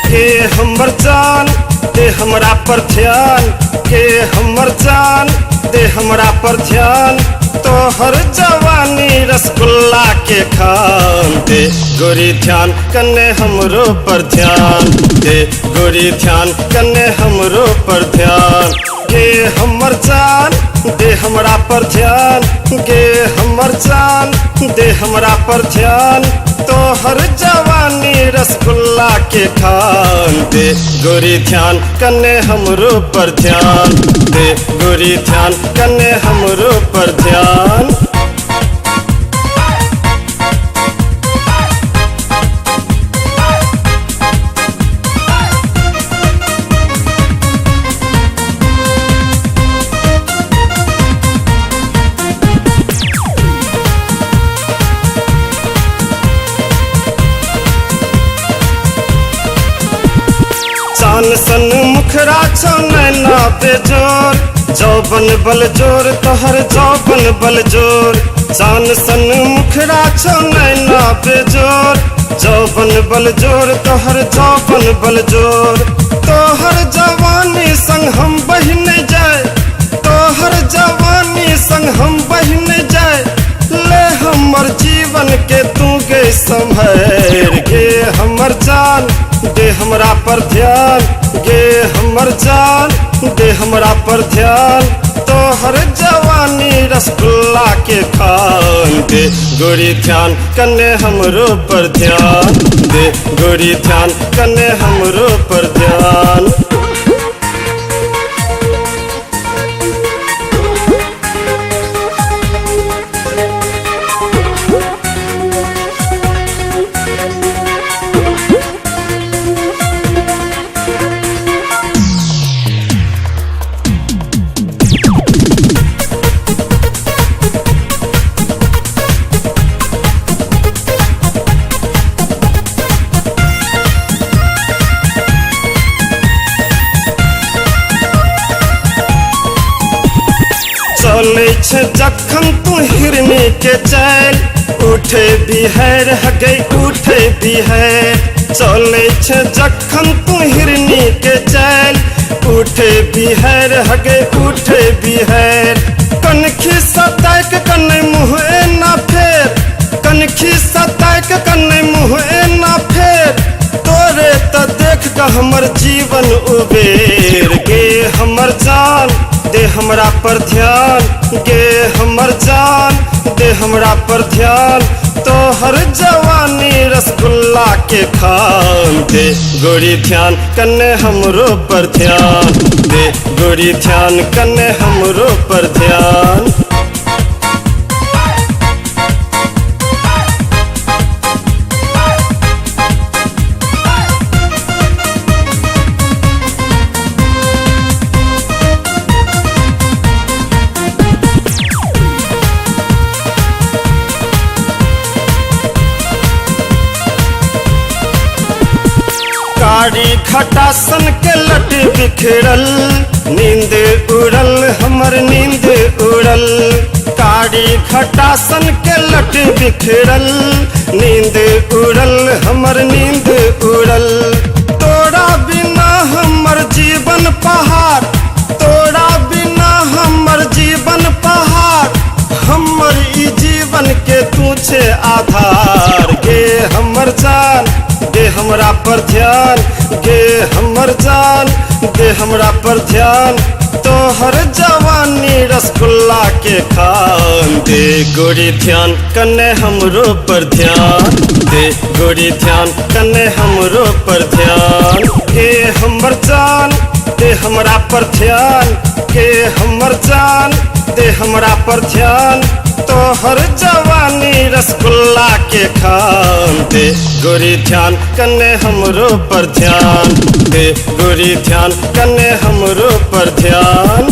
के हमर जान दे हमरा पर ध्यान, के हमर जान दे हमरा पर ध्यान। तोहर जवानी रसगुल्ला के खान दे गोरी ध्यान कन्ने हमरो पर ध्यान दे गोरी ध्यान कन्ने हमरो पर ध्यान। के हमर जान दे हमरा पर ध्यान, के हमर जान दे हमरा पर ध्यान। तोहर जवानी रसगुल्ला के खान दे गोरी ध्यान कन्ने हमरो पर ध्यान दे गोरी ध्यान कन्ने हमरो पर ध्यान। चान सन मुखरा छौ नैना बेजोर, जौबन बल जोर तोहर जौबन बल जोर। चान सन मुखरा छौ नैना बेजोर, जौबन बल जोर तोहर जौबन बल जोर। तोहर जवानी संग हम बहि नहीं जाए, तोहर जवानी संग हम बहि नहीं जाए। ले हमर जीवन के तू गे संभर, गे हमर जान दे हमरा पर ध्यान, गे हमर जान दे हमरा पर ध्यान। तोहर जवानी रसगुल्ला के खान दे गोरी ध्यान कन्ने हमरो पर ध्यान दे गोरी ध्यान कन्ने हमरो पर ध्यान। चले छे जखन तू हिरनी के चैल, उठे बिहार हगे उठे बिहार। चले छे जखन तू हिरनी के चैल, उठे बिहार हगे उठे बिहार। कनखी सताक कन्ने मुँह ना फेर, कनखी सताक कन्ने मुँह ना फेर। तोरे त देख के हमर जीवन उबेर, गे हमर जान दे हमरा पर ध्यान, गे हमर जान दे हमरा पर ध्यान। तोहर जवानी रसगुल्ला के खान दे गोरी ध्यान कन्ने हमरो पर ध्यान दे गोरी ध्यान कन्ने हमरो पर ध्यान। कारी खटासन के लट बिखरल, नींद उड़ल हमर नींद उड़ल। कारी खटासन के लट बिखरल, नींद उड़ल हमर नींद उड़ल। तोरा बिना हमर जीवन पहाड़, तोरा बिना हमर जीवन पहाड़। हमर ई जीवन के तू छे आधार, गे हमर जान दे हमरा पर ध्यान, गे हमर जान दे हमरा पर ध्यान। तोहर जवानी रसगुल्ला के खान दे गोरी ध्यान कन्ने हमरो पर ध्यान दे गोरी ध्यान कन्ने हमरो पर ध्यान। गे हमर जान दे हमरा पर ध्यान, गे हमर जान दे हमरा पर ध्यान। तोहर जवानी रसगुल्ला रसगुल्ला के खान दे गोरी ध्यान कन्ने हमरो पर ध्यान दे गोरी ध्यान कन्ने हमरो पर ध्यान